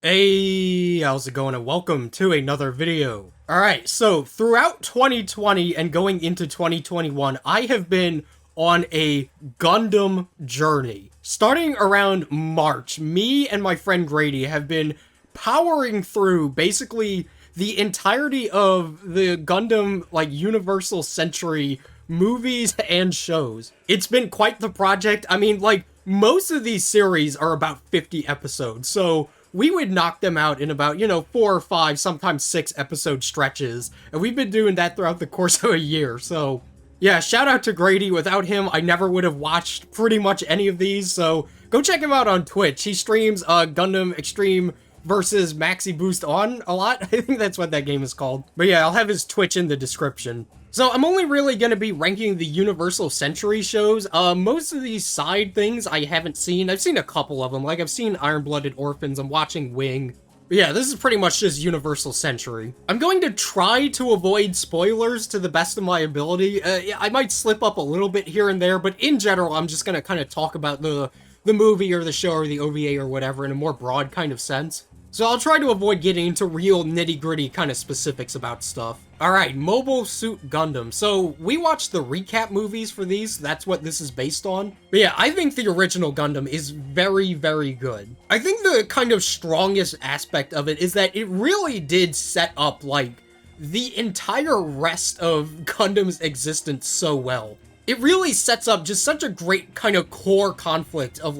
Hey, how's it going and welcome to another video. Alright, so throughout 2020 and going into 2021, I have been on a Gundam journey. Starting around March, me and my friend Grady have been powering through basically the entirety of the Gundam, Universal Century movies and shows. It's been quite the project. I mean, most of these series are about 50 episodes, so we would knock them out in about, 4 or 5, sometimes 6 episode stretches, and we've been doing that throughout the course of a year, so yeah, shout out to Grady. Without him, I never would have watched pretty much any of these, so go check him out on Twitch. He streams Gundam Extreme versus Maxi Boost On a lot. I think that's what that game is called. But yeah, I'll have his Twitch in the description. So I'm only really going to be ranking the Universal Century shows. Most of these side things I haven't seen. I've seen a couple of them. I've seen Iron-Blooded Orphans. I'm watching Wing. But yeah, this is pretty much just Universal Century. I'm going to try to avoid spoilers to the best of my ability. Yeah, I might slip up a little bit here and there, but in general, I'm just going to kind of talk about the movie or the show or the OVA or whatever in a more broad kind of sense. So I'll try to avoid getting into real nitty-gritty kind of specifics about stuff. Alright, Mobile Suit Gundam. So we watched the recap movies for these, that's what this is based on. But yeah, I think the original Gundam is very, very good. I think the kind of strongest aspect of it is that it really did set up, the entire rest of Gundam's existence so well. It really sets up just such a great kind of core conflict of,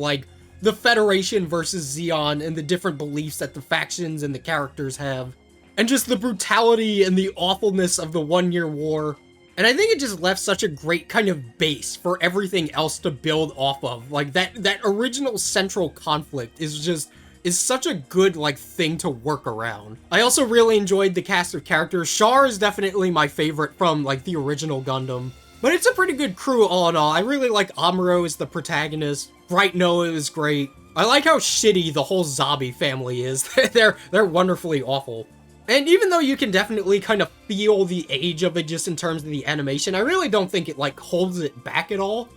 the Federation versus Zeon and the different beliefs that the factions and the characters have. And just the brutality and the awfulness of the 1 Year War. And I think it just left such a great kind of base for everything else to build off of. That original central conflict is such a good, thing to work around. I also really enjoyed the cast of characters. Char is definitely my favorite from, the original Gundam. But it's a pretty good crew all in all. I really like Amuro as the protagonist. Bright Noah is great. I like how shitty the whole Zabi family is. They're wonderfully awful. And even though you can definitely kind of feel the age of it just in terms of the animation, I really don't think it, holds it back at all.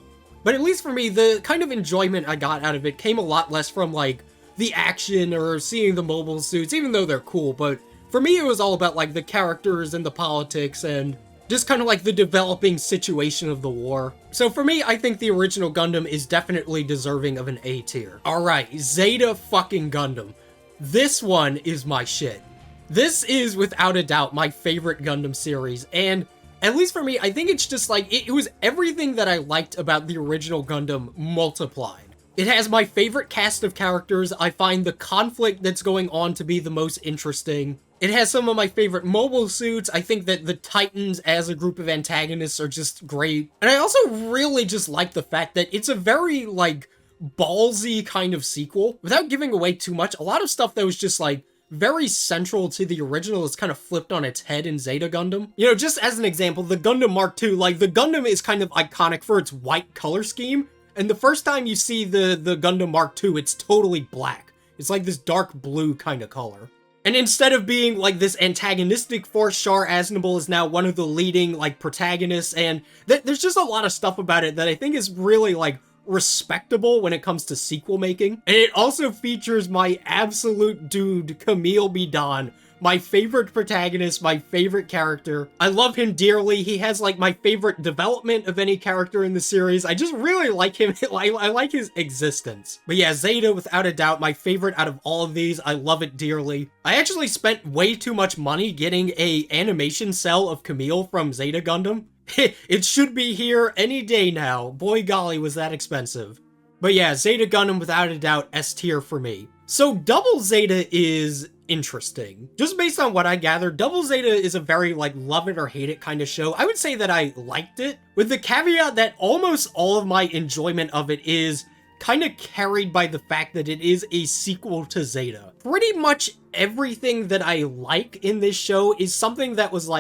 But at least for me, the kind of enjoyment I got out of it came a lot less from, the action or seeing the mobile suits, even though they're cool. But for me, it was all about, the characters and the politics and just kind of the developing situation of the war. So for me, I think the original Gundam is definitely deserving of an A tier. Alright, Zeta fucking Gundam. This one is my shit. This is without a doubt my favorite Gundam series, and at least for me, I think it's just it was everything that I liked about the original Gundam multiplied. It has my favorite cast of characters. I find the conflict that's going on to be the most interesting. It has some of my favorite mobile suits. I think that the Titans as a group of antagonists are just great. And I also really just like the fact that it's a very, ballsy kind of sequel. Without giving away too much, a lot of stuff that was just, very central to the original is kind of flipped on its head in Zeta Gundam. Just as an example, the Gundam Mark II, the Gundam is kind of iconic for its white color scheme. And the first time you see the Gundam Mark II, it's totally black. It's this dark blue kind of color. And instead of being this antagonistic force, Char Aznable is now one of the leading protagonists, and there's just a lot of stuff about it that I think is really respectable when it comes to sequel making. And it also features my absolute dude, Camille Bidan, my favorite protagonist, my favorite character. I love him dearly. He has my favorite development of any character in the series. I just really like him. I like his existence. But yeah, Zeta, without a doubt, my favorite out of all of these. I love it dearly. I actually spent way too much money getting a animation cell of Camille from Zeta Gundam. It should be here any day now. Boy golly, was that expensive. But yeah, Zeta Gundam, without a doubt, S tier for me. So Double Zeta is interesting. Just based on what I gathered, Double Zeta is a very, love it or hate it kind of show. I would say that I liked it, with the caveat that almost all of my enjoyment of it is kind of carried by the fact that it is a sequel to Zeta. Pretty much everything that I like in this show is something that was,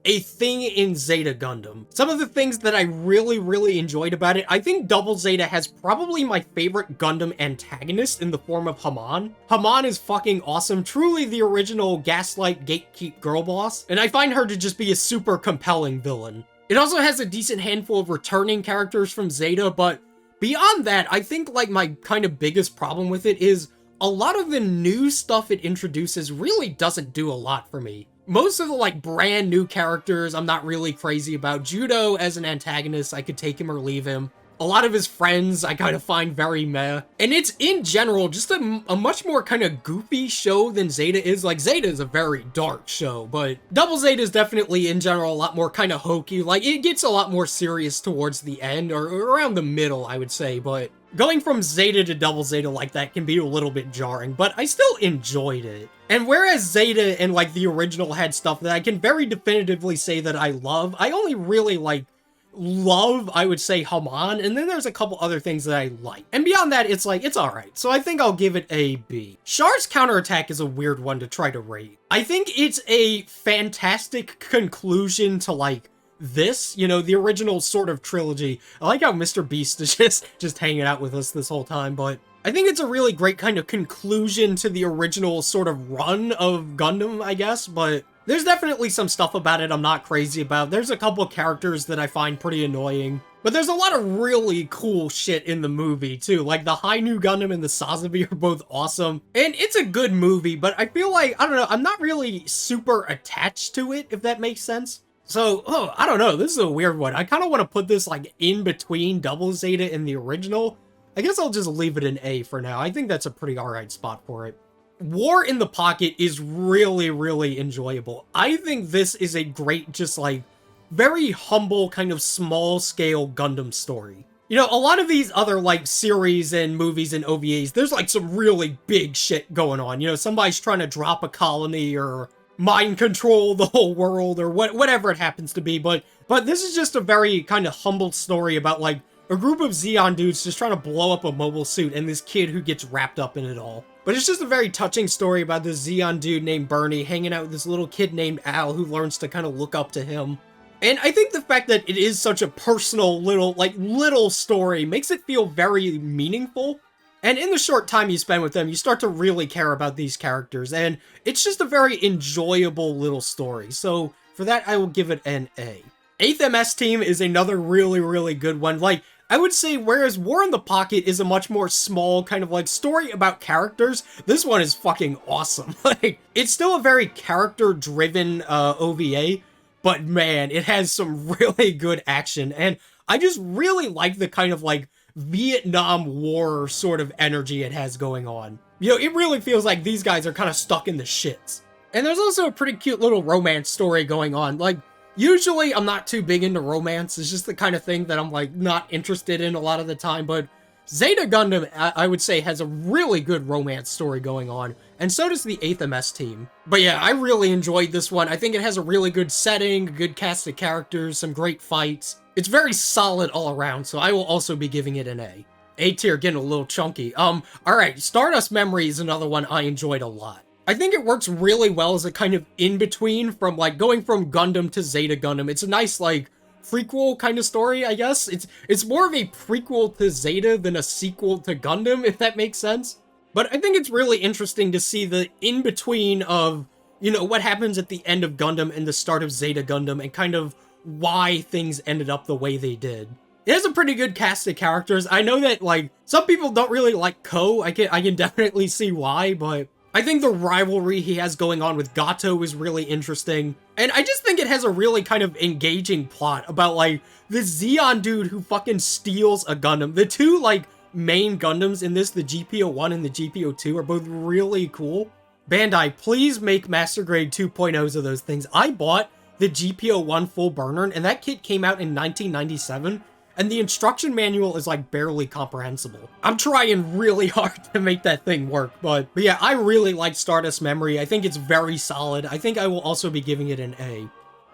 a thing in Zeta Gundam. Some of the things that I really, really enjoyed about it, I think Double Zeta has probably my favorite Gundam antagonist in the form of Haman. Haman is fucking awesome, truly the original gaslight gatekeep girl boss, and I find her to just be a super compelling villain. It also has a decent handful of returning characters from Zeta, but beyond that, I think my kind of biggest problem with it is a lot of the new stuff it introduces really doesn't do a lot for me. Most of the, like, brand new characters I'm not really crazy about. Judo as an antagonist, I could take him or leave him. A lot of his friends I kind of find very meh. And it's, in general, just a much more kind of goofy show than Zeta is. Like, Zeta is a very dark show, but Double Zeta is definitely, in general, a lot more kind of hokey. Like, it gets a lot more serious towards the end, or around the middle, I would say, but going from Zeta to Double Zeta like that can be a little bit jarring, but I still enjoyed it. And whereas Zeta and, like, the original had stuff that I can very definitively say that I love, I only really, like, love, I would say, Haman, and then there's a couple other things that I like. And beyond that, it's like, it's alright. So I think I'll give it a B. Char's Counterattack is a weird one to try to rate. I think it's a fantastic conclusion to, like, this, you know, the original sort of trilogy. I like how Mr. Beast is just hanging out with us this whole time, but I think it's a really great kind of conclusion to the original sort of run of Gundam, I guess, but there's definitely some stuff about it I'm not crazy about. There's a couple of characters that I find pretty annoying, but there's a lot of really cool shit in the movie, too. Like, the High New Gundam and the Sazabi are both awesome, and it's a good movie, but I feel like, I don't know, I'm not really super attached to it, if that makes sense. So, I don't know, this is a weird one. I kind of want to put this, like, in between Double Zeta and the original. I guess I'll just leave it an A for now. I think that's a pretty alright spot for it. War in the Pocket is really, really enjoyable. I think this is a great, just, like, very humble, kind of small-scale Gundam story. You know, a lot of these other, like, series and movies and OVAs, there's, like, some really big shit going on. You know, somebody's trying to drop a colony or mind control the whole world or whatever it happens to be, but this is just a very kind of humble story about, like, a group of Zeon dudes just trying to blow up a mobile suit and this kid who gets wrapped up in it all. But it's just a very touching story about this Zeon dude named Bernie hanging out with this little kid named Al who learns to kind of look up to him. And I think the fact that it is such a personal little story makes it feel very meaningful. And in the short time you spend with them, you start to really care about these characters, and it's just a very enjoyable little story. So for that, I will give it an A. 8th MS Team is another really, really good one. Like, I would say, whereas War in the Pocket is a much more small kind of, like, story about characters, this one is fucking awesome. Like, it's still a very character-driven OVA, but man, it has some really good action, and I just really like the kind of, like, Vietnam War sort of energy it has going on. You know, it really feels like these guys are kind of stuck in the shits. And there's also a pretty cute little romance story going on. Like, usually I'm not too big into romance. It's just the kind of thing that I'm, like, not interested in a lot of the time, but Zeta Gundam, I would say, has a really good romance story going on, and so does the 8th MS Team. But yeah, I really enjoyed this one. I think it has a really good setting, a good cast of characters, some great fights. It's very solid all around, so I will also be giving it an A. A tier, getting a little chunky. Alright, Stardust Memory is another one I enjoyed a lot. I think it works really well as a kind of in-between from, like, going from Gundam to Zeta Gundam. It's a nice, like, prequel kind of story, I guess. It's more of a prequel to Zeta than a sequel to Gundam, if that makes sense. But I think it's really interesting to see the in-between of, you know, what happens at the end of Gundam and the start of Zeta Gundam, and kind of why things ended up the way they did. It has a pretty good cast of characters. I know that, like, some people don't really like Ko. I can definitely see why, but I think the rivalry he has going on with Gato is really interesting. And I just think it has a really kind of engaging plot about, like, this Zeon dude who fucking steals a Gundam. The two, like, main Gundams in this, the GP01 and the GP02, are both really cool. Bandai, please make Master Grade 2.0s of those things. I bought the GP01 full burner, and that kit came out in 1997, and the instruction manual is, like, barely comprehensible. I'm trying really hard to make that thing work, but yeah, I really like Stardust Memory. I think it's very solid. I think I will also be giving it an A.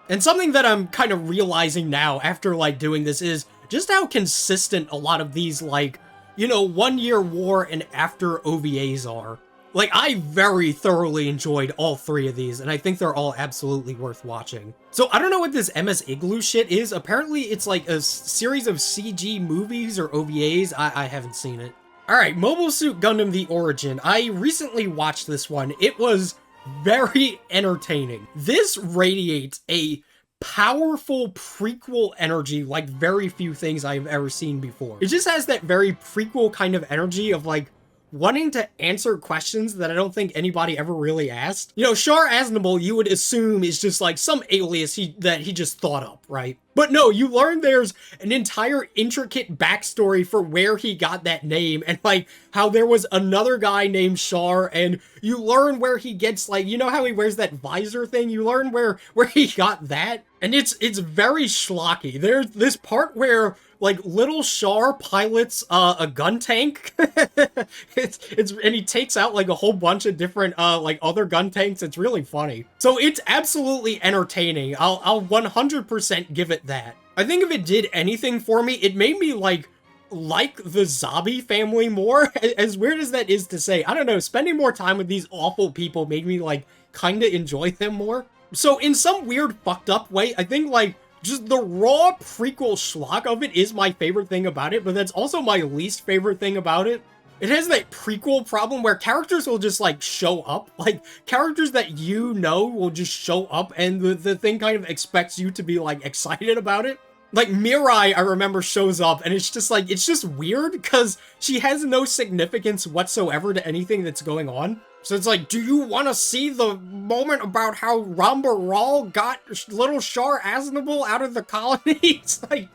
And something that I'm kind of realizing now after, like, doing this is just how consistent a lot of these, like, you know, 1 Year War and after OVAs are. Like, I very thoroughly enjoyed all three of these, and I think they're all absolutely worth watching. So, I don't know what this MS Igloo shit is. Apparently, it's like a series of CG movies or OVAs. I haven't seen it. Alright, Mobile Suit Gundam The Origin. I recently watched this one. It was very entertaining. This radiates a powerful prequel energy like very few things I've ever seen before. It just has that very prequel kind of energy of, like, wanting to answer questions that I don't think anybody ever really asked. You know, Char Aznable, you would assume is just like some alias that he just thought up, right? But no, you learn there's an entire intricate backstory for where he got that name, and like how there was another guy named Char, and you learn where he gets, like, you know how he wears that visor thing? You learn where he got that, and it's very schlocky. There's this part where like little Char pilots a gun tank. And he takes out like a whole bunch of different like other gun tanks. It's really funny. So it's absolutely entertaining. I'll 100% give it that. I think if it did anything for me, it made me like the Zabi family more. As weird as that is to say, I don't know, spending more time with these awful people made me like kind of enjoy them more. So in some weird fucked up way, I think like just the raw prequel schlock of it is my favorite thing about it, but that's also my least favorite thing about it. It has that prequel problem where characters will just like show up, like characters that you know will just show up, and the thing kind of expects you to be like excited about it. Like Mirai, I remember, shows up, and it's just like, it's just weird because she has no significance whatsoever to anything that's going on. So it's like, do you want to see the moment about how Ramba Ral got little Char Aznable out of the colony? It's like,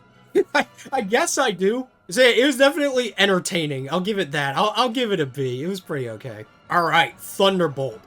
I guess I do. So yeah, it was definitely entertaining. I'll give it that. I'll give it a B. It was pretty okay. All right, Thunderbolt.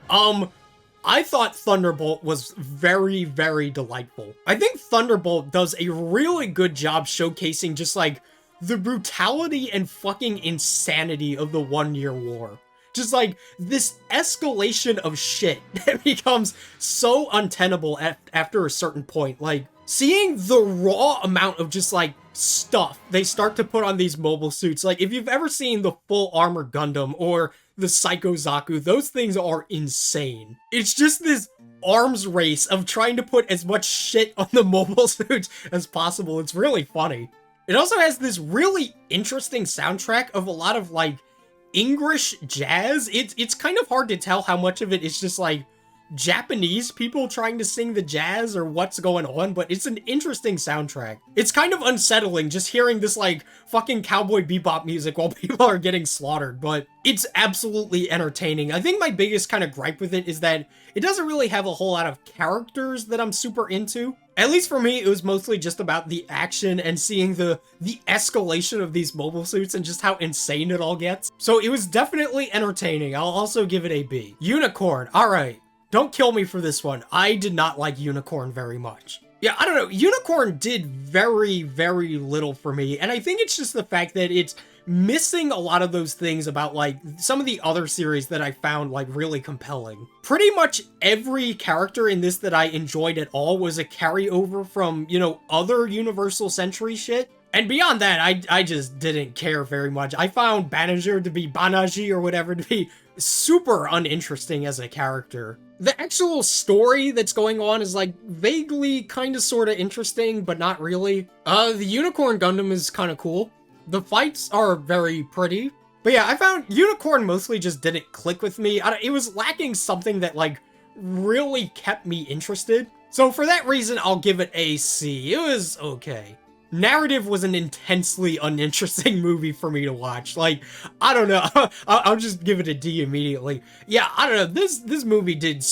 I thought Thunderbolt was very, very delightful. I think Thunderbolt does a really good job showcasing just like the brutality and fucking insanity of the 1 Year War. Just like this escalation of shit that becomes so untenable after a certain point. Like seeing the raw amount of just like stuff they start to put on these mobile suits. Like if you've ever seen the Full Armor Gundam or the Psycho Zaku, those things are insane. It's just this arms race of trying to put as much shit on the mobile suits as possible. It's really funny. It also has this really interesting soundtrack of a lot of like English jazz. It's kind of hard to tell how much of it is just like Japanese people trying to sing the jazz or what's going on, but it's an interesting soundtrack. It's kind of unsettling just hearing this like fucking Cowboy Bebop music while people are getting slaughtered, but it's absolutely entertaining. I think my biggest kind of gripe with it is that it doesn't really have a whole lot of characters that I'm super into. At least for me, it was mostly just about the action and seeing the escalation of these mobile suits and just how insane it all gets. So it was definitely entertaining. I'll also give it a B. Unicorn, all right. Don't kill me for this one. I did not like Unicorn very much. Yeah, I don't know. Unicorn did very, very little for me. And I think it's just the fact that it's missing a lot of those things about like some of the other series that I found like really compelling. Pretty much every character in this that I enjoyed at all was a carryover from, you know, other Universal Century shit. And beyond that, I just didn't care very much. I found Banager to be Banaji or whatever to be super uninteresting as a character. The actual story that's going on is like vaguely kind of sort of interesting, but not really. The Unicorn Gundam is kind of cool. The fights are very pretty. But yeah, I found Unicorn mostly just didn't click with me. It was lacking something that like really kept me interested. So for that reason, I'll give it a C. It was okay. Narrative was an intensely uninteresting movie for me to watch. Like, I don't know. I'll just give it a D immediately. Yeah, I don't know. This movie did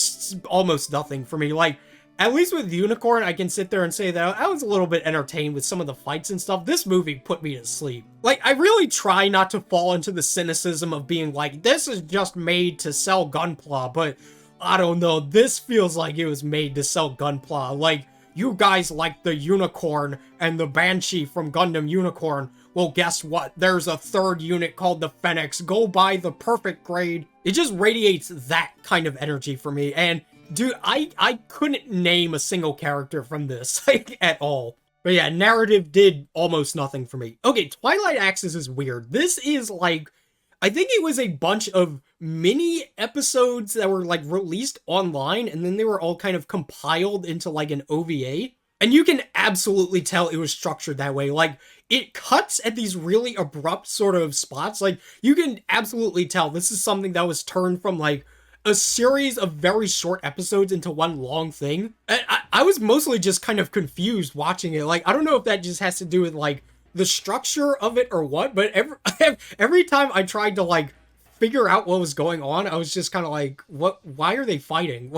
almost nothing for me. Like, at least with Unicorn, I can sit there and say that I was a little bit entertained with some of the fights and stuff. This movie put me to sleep. Like, I really try not to fall into the cynicism of being like, this is just made to sell Gunpla, but I don't know. This feels like it was made to sell Gunpla. Like, you guys like the Unicorn and the Banshee from Gundam Unicorn. Well, guess what? There's a third unit called the Phoenix. Go buy the perfect grade. It just radiates that kind of energy for me. And dude, I couldn't name a single character from this, like, at all. But yeah, narrative did almost nothing for me. Okay, Twilight Axis is weird. This is like, I think it was a bunch of mini episodes that were like released online, and then they were all kind of compiled into like an OVA. And you can absolutely tell it was structured that way. Like, it cuts at these really abrupt sort of spots. Like, you can absolutely tell this is something that was turned from like a series of very short episodes into one long thing. And I was mostly just kind of confused watching it. Like, I don't know if that just has to do with like the structure of it or what, but every time I tried to like figure out what was going on. I was just kind of like, why are they fighting?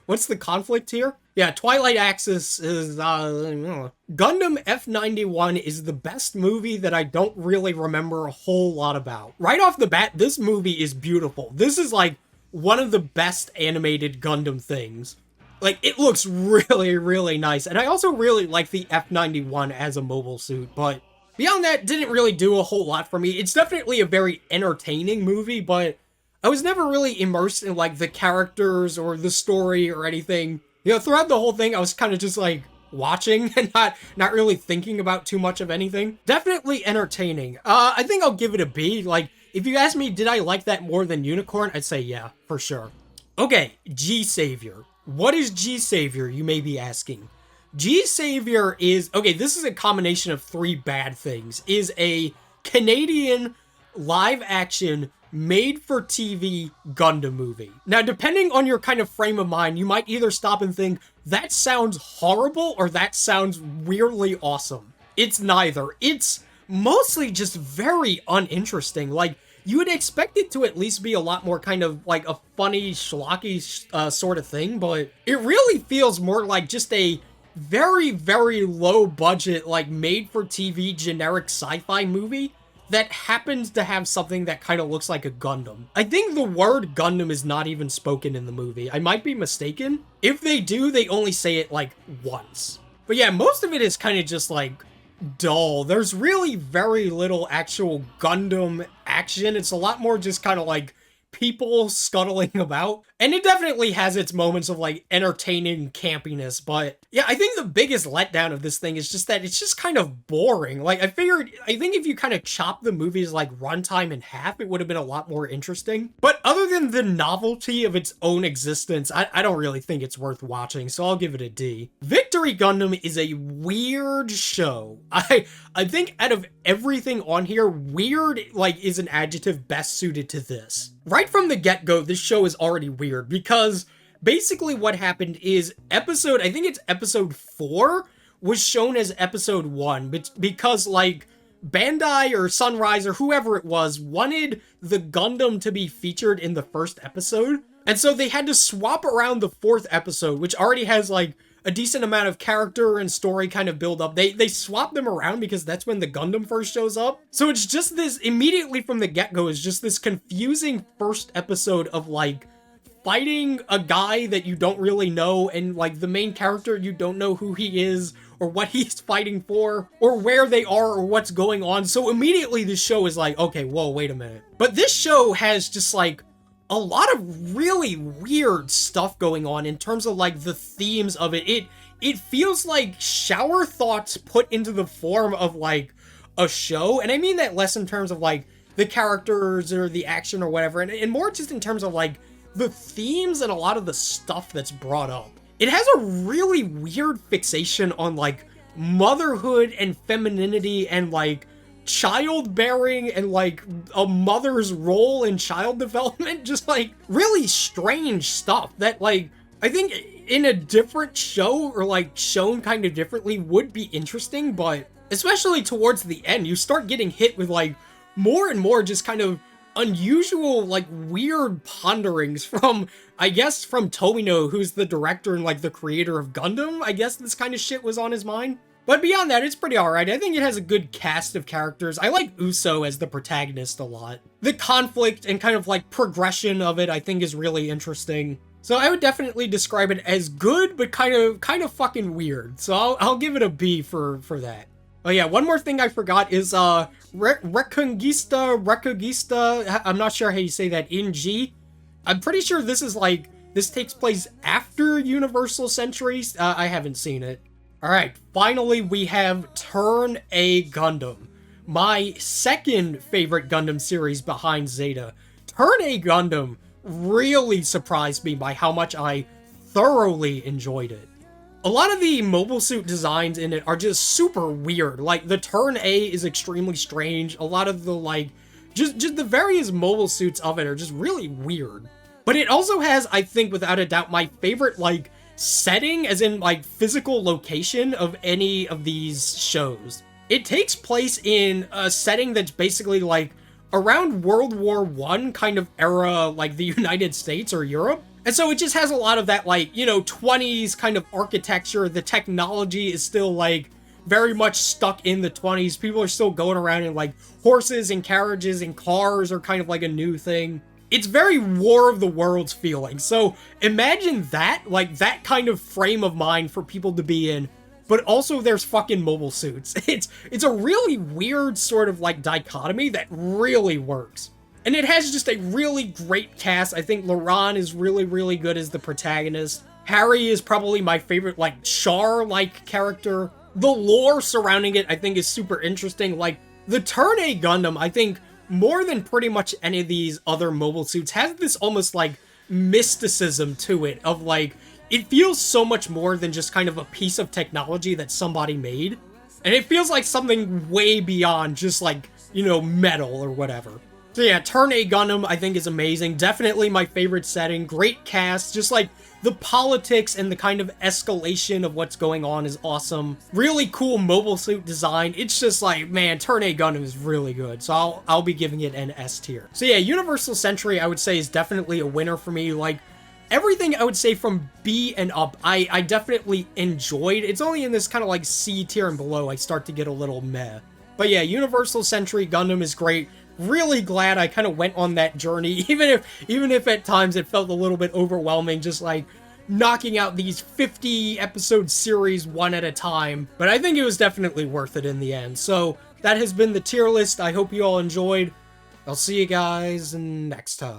What's the conflict here? Yeah, Twilight Axis is, Gundam F91 is the best movie that I don't really remember a whole lot about. Right off the bat, this movie is beautiful. This is, like, one of the best animated Gundam things. Like, it looks really, really nice. And I also really like the F91 as a mobile suit, but beyond that, didn't really do a whole lot for me. It's definitely a very entertaining movie, but I was never really immersed in, like, the characters or the story or anything. You know, throughout the whole thing, I was kind of just, like, watching and not really thinking about too much of anything. Definitely entertaining. I think I'll give it a B. Like, if you ask me, did I like that more than Unicorn? I'd say yeah, for sure. Okay, G-Saviour. What is G-Saviour, you may be asking? G-Saviour is, okay, this is a combination of three bad things. Is a Canadian live-action made-for-TV Gundam movie. Now, depending on your kind of frame of mind, you might either stop and think, that sounds horrible, or that sounds weirdly awesome. It's neither. It's mostly just very uninteresting. Like, you would expect it to at least be a lot more kind of like a funny, schlocky sort of thing, but it really feels more like just a very, very low budget, like made-for-TV generic sci-fi movie that happens to have something that kind of looks like a Gundam. I think the word Gundam is not even spoken in the movie. I might be mistaken. If they do, they only say it like once. But yeah, most of it is kind of just like dull. There's really very little actual Gundam action. It's a lot more just kind of like people scuttling about. And it definitely has its moments of like entertaining campiness, but yeah, I think the biggest letdown of this thing is just that it's just kind of boring. Like, I think if you kind of chop the movie's like runtime in half, it would have been a lot more interesting. But other than the novelty of its own existence, I don't really think it's worth watching, so I'll give it a D. Victory Gundam is a weird show. I think out of everything on here, weird like is an adjective best suited to this. Right from the get-go, this show is already weird because basically what happened is I think it's episode 4 was shown as episode 1 because like Bandai or Sunrise or whoever it was wanted the Gundam to be featured in the first episode. And so they had to swap around the 4th episode, which already has like a decent amount of character and story kind of build up. They swap them around because that's when the Gundam first shows up. So it's just this, immediately from the get-go, is just this confusing first episode of like fighting a guy that you don't really know, and like the main character, you don't know who he is or what he's fighting for or where they are or what's going on. So immediately this show is like, okay, whoa, wait a minute. But this show has just like a lot of really weird stuff going on in terms of like the themes of it. It feels like shower thoughts put into the form of like a show. And I mean that less in terms of like the characters or the action or whatever, and more just in terms of like the themes and a lot of the stuff that's brought up. It has a really weird fixation on like motherhood and femininity and like childbearing and like a mother's role in child development. Just like really strange stuff that like I think in a different show or like shown kind of differently would be interesting, but especially towards the end you start getting hit with like more and more just kind of unusual like weird ponderings from, I guess, from Tomino, who's the director and like the creator of Gundam. I guess this kind of shit was on his mind. But beyond that, it's pretty alright. I think it has a good cast of characters. I like Uso as the protagonist a lot. The conflict and kind of like progression of it I think is really interesting. So I would definitely describe it as good, but kind of fucking weird. So I'll give it a B for that. Oh yeah, one more thing I forgot is Reconquista. I'm not sure how you say that in G. I'm pretty sure this takes place after Universal Century. I haven't seen it. Alright, finally we have Turn A Gundam, my second favorite Gundam series behind Zeta. Turn A Gundam really surprised me by how much I thoroughly enjoyed it. A lot of the mobile suit designs in it are just super weird. Like, the Turn A is extremely strange. A lot of the, like, just the various mobile suits of it are just really weird. But it also has, I think, without a doubt, my favorite, like, setting, as in like physical location of any of these shows. It takes place in a setting that's basically like around World War I kind of era, like the United States or Europe. And so it just has a lot of that, like, you know, 20s kind of architecture. The technology is still, like, very much stuck in the 20s. People are still going around in, like, horses and carriages, and cars are kind of like a new thing. It's very War of the Worlds feeling. So imagine that, like, that kind of frame of mind for people to be in. But also there's fucking mobile suits. It's a really weird sort of, like, dichotomy that really works. And it has just a really great cast. I think Laran is really, really good as the protagonist. Harry is probably my favorite, like, Char-like character. The lore surrounding it, I think, is super interesting. Like, the Turn A Gundam, I think, more than pretty much any of these other mobile suits, has this almost, like, mysticism to it of, like, it feels so much more than just kind of a piece of technology that somebody made. And it feels like something way beyond just, like, you know, metal or whatever. So yeah, Turn A Gundam, I think, is amazing. Definitely my favorite setting. Great cast. Just, like, the politics and the kind of escalation of what's going on is awesome. Really cool mobile suit design. It's just like, man, Turn A Gundam is really good. So I'll be giving it an S tier. So yeah, Universal Century, I would say, is definitely a winner for me. Like, everything I would say from B and up, I definitely enjoyed. It's only in this kind of like C tier and below I start to get a little meh. But yeah, Universal Century Gundam is great. Really glad I kind of went on that journey, even if at times it felt a little bit overwhelming, just like knocking out these 50 episode series one at a time. But I think it was definitely worth it in the end. So that has been the tier list. I hope you all enjoyed. I'll see you guys next time.